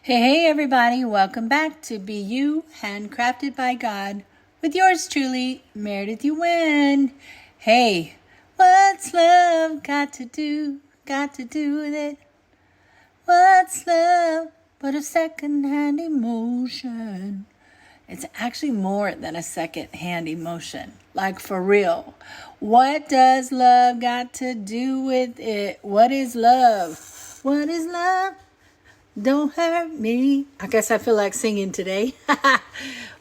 Hey, everybody, welcome back to Be You, Handcrafted by God, with yours truly, Meredith Ewan. Hey, what's love got to do with it? What's love but a second-hand emotion? It's actually more than a second-hand emotion, like for real. What does love got to do with it? What is love? What is love? Don't hurt me. I guess I feel like singing today.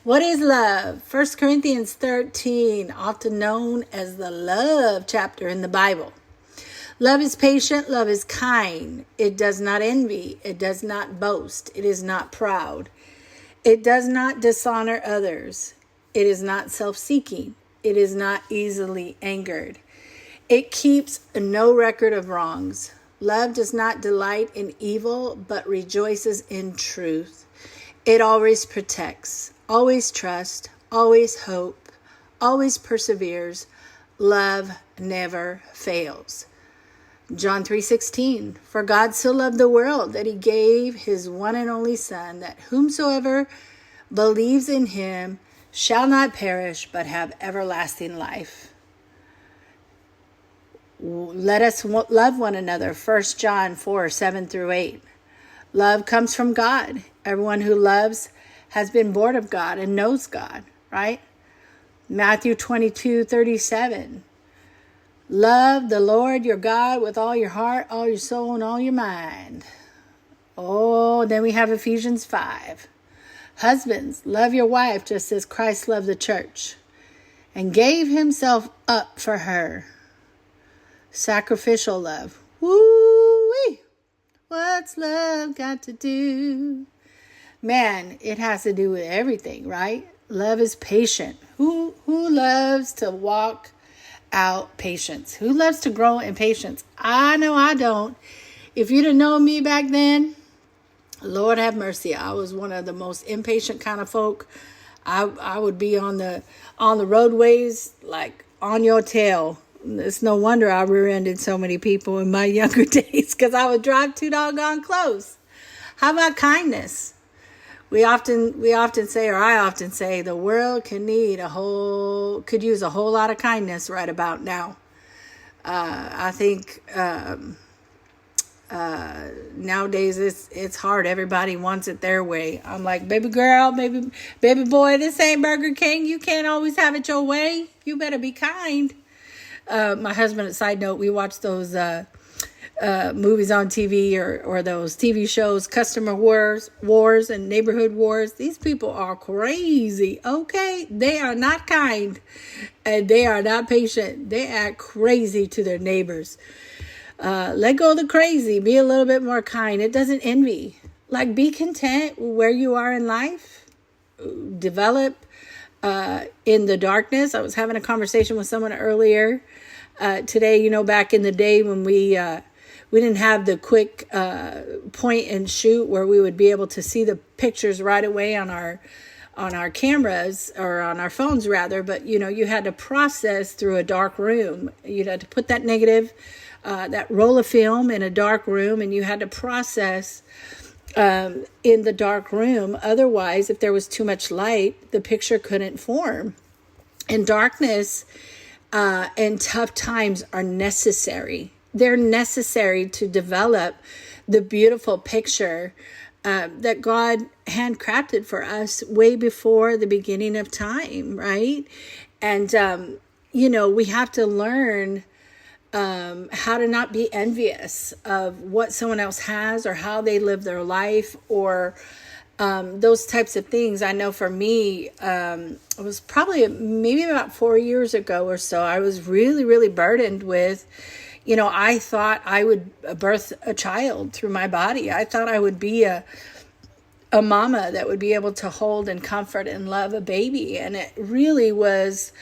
What is love? 1 Corinthians 13, often known as the love chapter in the Bible. Love is patient. Love is kind. It does not envy. It does not boast. It is not proud. It does not dishonor others. It is not self-seeking. It is not easily angered. It keeps no record of wrongs. Love does not delight in evil, but rejoices in truth. It always protects, always trusts, always hopes, always perseveres. Love never fails. John 3:16, for God so loved the world that he gave his one and only Son, that whomsoever believes in him shall not perish, but have everlasting life. Let us love one another. 1 John 4:7-8. Love comes from God. Everyone who loves has been born of God and knows God, right? Matthew 22:37. Love the Lord your God with all your heart, all your soul, and all your mind. Oh, then we have Ephesians 5. Husbands, love your wife just as Christ loved the church and gave himself up for her. Sacrificial love. Woo-wee. What's love got to do? Man, it has to do with everything, right? Love is patient. Who loves to walk out patience? Who loves to grow in patience? I know I don't. If you'd have known me back then, Lord have mercy, I was one of the most impatient kind of folk. I would be on the roadways like on your tail. It's no wonder I rear-ended so many people in my younger days, because I would drive too doggone close. How about kindness? We often say, or I often say, the world could use a whole lot of kindness right about now. I think nowadays it's hard. Everybody wants it their way. I'm like, baby girl, baby boy, this ain't Burger King. You can't always have it your way. You better be kind. My husband, side note, we watch those movies on TV or those TV shows, customer wars and neighborhood wars. These people are crazy, okay? They are not kind, and they are not patient. They act crazy to their neighbors. Let go of the crazy. Be a little bit more kind. It doesn't envy. Like, be content where you are in life. Develop in the darkness. I was having a conversation with someone earlier today. Back in the day when we didn't have the quick point and shoot where we would be able to see the pictures right away on our cameras, or on our phones rather. But you had to process through a dark room. You had to put that negative, that roll of film in a dark room, and you had to process in the dark room. Otherwise, if there was too much light, the picture couldn't form. And darkness and tough times are necessary. They're necessary to develop the beautiful picture that God handcrafted for us way before the beginning of time, right? And, we have to learn how to not be envious of what someone else has, or how they live their life, or those types of things. I know for me, it was probably maybe about 4 years ago or so, I was really, really burdened with, I thought I would birth a child through my body. I thought I would be a mama that would be able to hold and comfort and love a baby. And it really was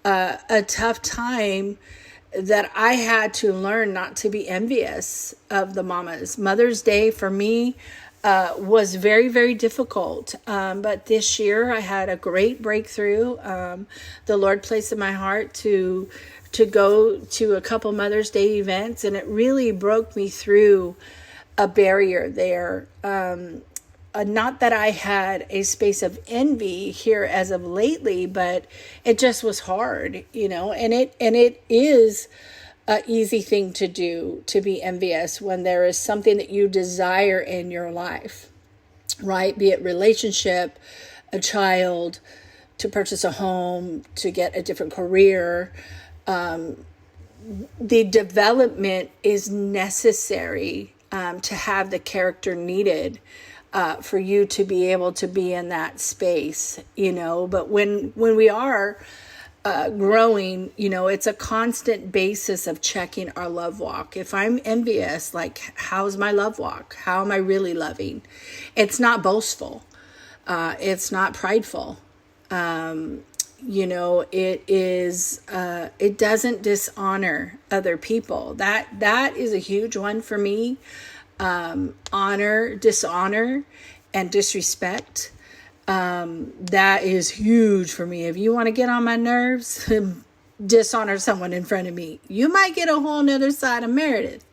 a tough time that I had to learn not to be envious of the mamas. Mother's Day for me was very, very difficult. But this year I had a great breakthrough. The Lord placed in my heart to go to a couple Mother's Day events, and it really broke me through a barrier there. not that I had a space of envy here as of lately, but it just was hard, and it is a easy thing to do, to be envious when there is something that you desire in your life, right? Be it relationship, a child, to purchase a home, to get a different career. The development is necessary to have the character needed for you to be able to be in that space, But when we are growing, it's a constant basis of checking our love walk. If I'm envious, like, how's my love walk? How am I really loving? It's not boastful. It's not prideful. It is, it doesn't dishonor other people. That is a huge one for me. Dishonor, and disrespect. That is huge for me. If you want to get on my nerves, dishonor someone in front of me. You might get a whole nother side of Meredith.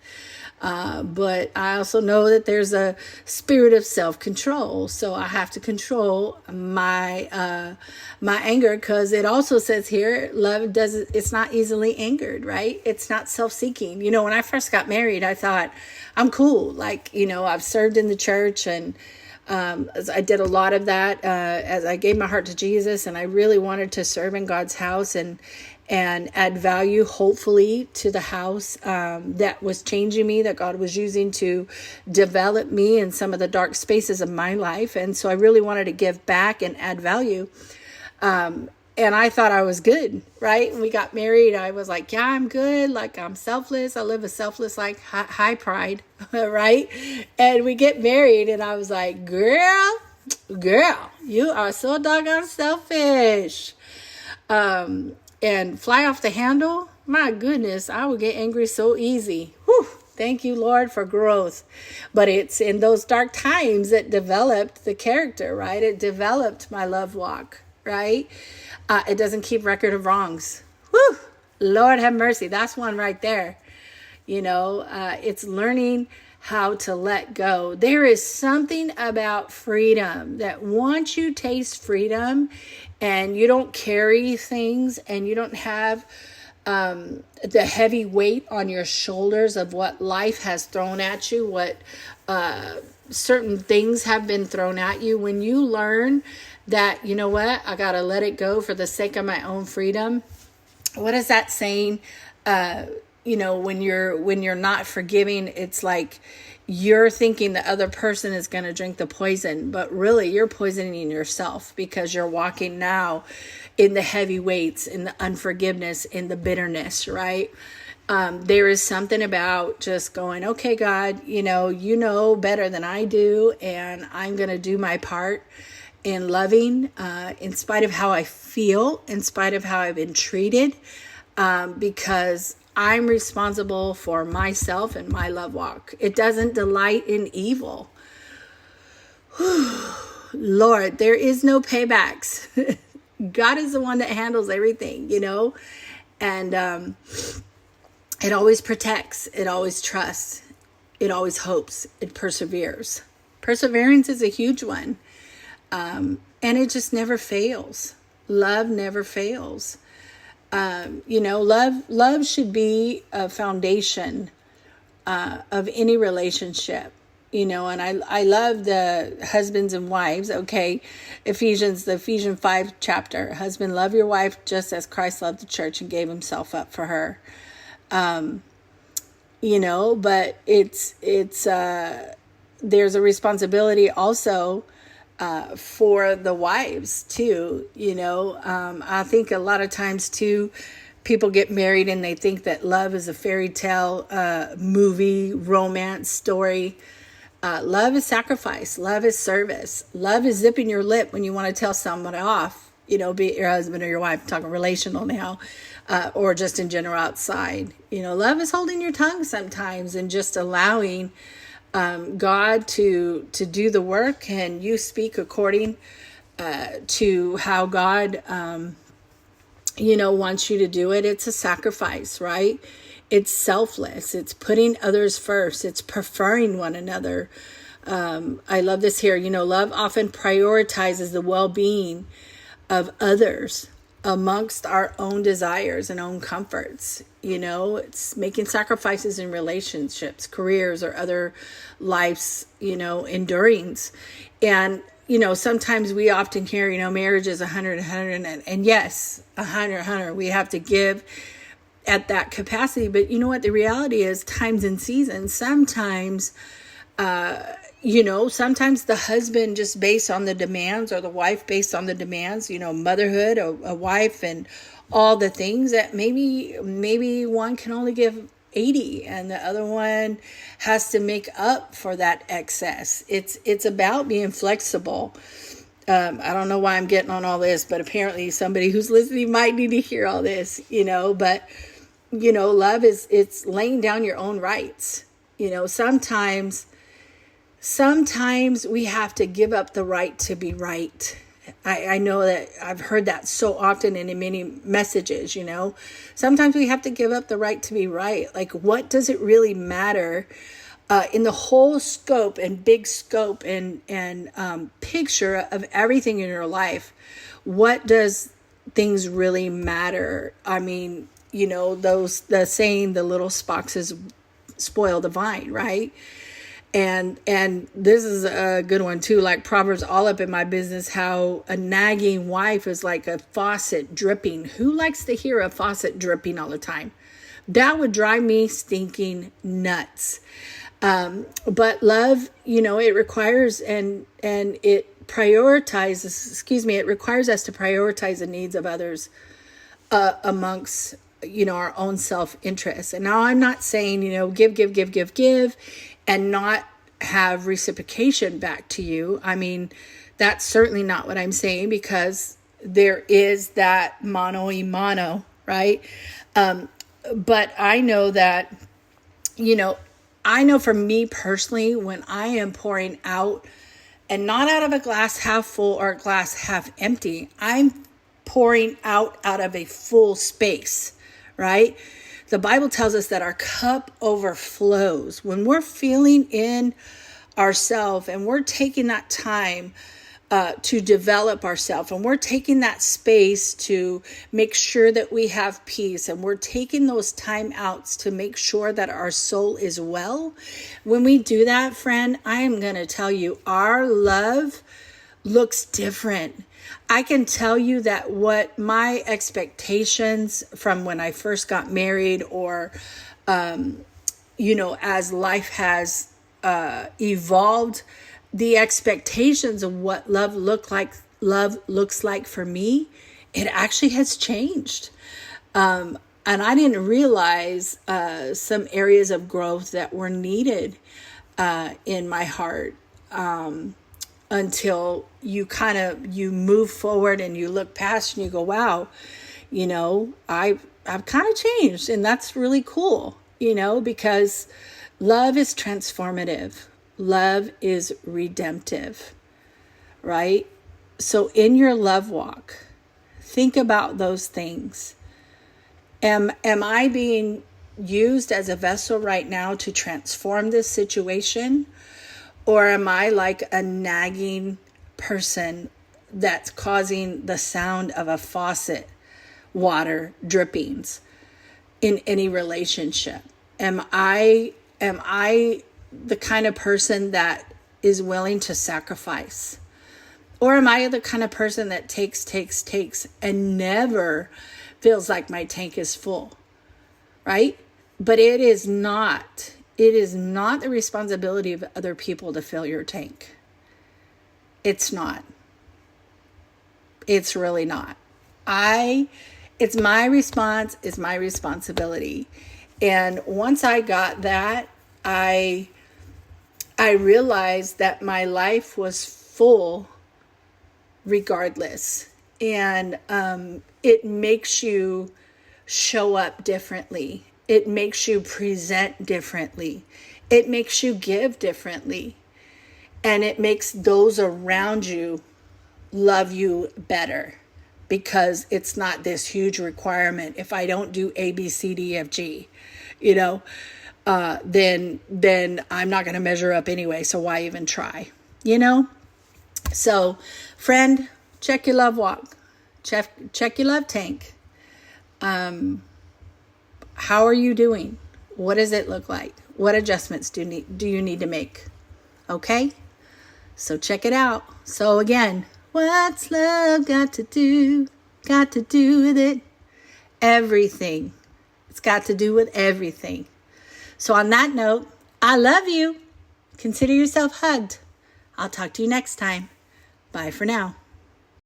But I also know that there's a spirit of self-control. So I have to control my anger, because it also says here, it's not easily angered, right? It's not self-seeking. When I first got married, I thought, I'm cool. I've served in the church, and I did a lot of that as I gave my heart to Jesus, and I really wanted to serve in God's house and add value, hopefully, to the house that was changing me, that God was using to develop me in some of the dark spaces of my life. And so I really wanted to give back and add value. And I thought I was good, right? When we got married, I was like, yeah, I'm good. Like, I'm selfless. I live a selfless, high pride, right? And we get married, and I was like, girl, you are so doggone selfish. And fly off the handle. My goodness, I would get angry so easy. Whew. Thank you, Lord, for growth. But it's in those dark times that developed the character, right? It developed my love walk, right? It doesn't keep record of wrongs. Whew. Lord have mercy. That's one right there. It's learning how to let go. There is something about freedom that once you taste freedom and you don't carry things and you don't have the heavy weight on your shoulders of what life has thrown at you, what certain things have been thrown at you, when you learn that, I got to let it go for the sake of my own freedom. What is that saying? When you're not forgiving, it's like you're thinking the other person is going to drink the poison, but really you're poisoning yourself, because you're walking now in the heavy weights, in the unforgiveness, in the bitterness, right? There is something about just going, okay, God, you know better than I do, and I'm going to do my part in loving, in spite of how I feel, in spite of how I've been treated, because I'm responsible for myself and my love walk. It doesn't delight in evil. Lord, there is no paybacks. God is the one that handles everything, and it always protects, it always trusts, it always hopes, it perseveres. Perseverance is a huge one. And it just never fails. Love never fails. Love should be a foundation of any relationship, and I love the husbands and wives. Okay. The Ephesians 5 chapter, husband, love your wife just as Christ loved the church and gave himself up for her. But it's there's a responsibility also for the wives too. I think a lot of times too, people get married and they think that love is a fairy tale movie, romance story. Love is sacrifice. Love is service. Love is zipping your lip when you want to tell someone off, be it your husband or your wife. I'm talking relational now, or just in general outside. Love is holding your tongue sometimes and just allowing God to do the work, and you speak according to how God wants you to do it. It's a sacrifice, right? It's selfless. It's putting others first. It's preferring one another. I love this here. Love often prioritizes the well-being of others amongst our own desires and own comforts. It's making sacrifices in relationships, careers, or other life's, endurings. And, sometimes we often hear, marriage is 100, 100, and yes, 100, 100. We have to give at that capacity. But you know what? The reality is times and seasons. Sometimes sometimes the husband just based on the demands, or the wife based on the demands, motherhood, a wife, and all the things that maybe one can only give 80 and the other one has to make up for that excess. It's about being flexible. I don't know why I'm getting on all this, but apparently somebody who's listening might need to hear all this, but love it's laying down your own rights. Sometimes we have to give up the right to be right. I know that I've heard that so often and in many messages, Sometimes we have to give up the right to be right. Like, what does it really matter in the whole scope and big scope and picture of everything in your life? What does things really matter? I mean, the saying, the little foxes spoil the vine, right? And this is a good one too, like Proverbs, all up in my business, how a nagging wife is like a faucet dripping. Who likes to hear a faucet dripping all the time? That would drive me stinking nuts. But love, it requires and it prioritizes, it requires us to prioritize the needs of others amongst, our own self-interest. And now I'm not saying, give, and not have reciprocation back to you. I mean, that's certainly not what I'm saying, because there is that mano y mano, right? But I know that, I know for me personally, when I am pouring out, and not out of a glass half full or a glass half empty, I'm pouring out of a full space, right? The Bible tells us that our cup overflows. When we're feeling in ourselves and we're taking that time to develop ourselves, and we're taking that space to make sure that we have peace, and we're taking those time outs to make sure that our soul is well. When we do that, friend, I am going to tell you, our love looks different. I can tell you that what my expectations from when I first got married, or, as life has evolved, the expectations of what love looks like for me, it actually has changed. And I didn't realize some areas of growth that were needed in my heart. Until you move forward and you look past and you go, wow, I've kind of changed, and that's really cool, because love is transformative. Love is redemptive, right? So in your love walk, think about those things. Am I being used as a vessel right now to transform this situation? Or am I like a nagging person that's causing the sound of a faucet water drippings in any relationship? Am I the kind of person that is willing to sacrifice? Or am I the kind of person that takes and never feels like my tank is full, right? But it is not the responsibility of other people to fill your tank. It's not. It's really not. It's my response, it's my responsibility. And once I got that, I realized that my life was full regardless. And it makes you show up differently. It makes you present differently. It makes you give differently. And it makes those around you love you better, because it's not this huge requirement. If I don't do A, B, C, D, F, G, then I'm not going to measure up anyway. So why even try? You know? So, friend, check your love walk. Check your love tank. How are you doing? What does it look like? What adjustments do you need to make? Okay? So check it out. So again, what's love got to do? Got to do with it? Everything. It's got to do with everything. So on that note, I love you. Consider yourself hugged. I'll talk to you next time. Bye for now.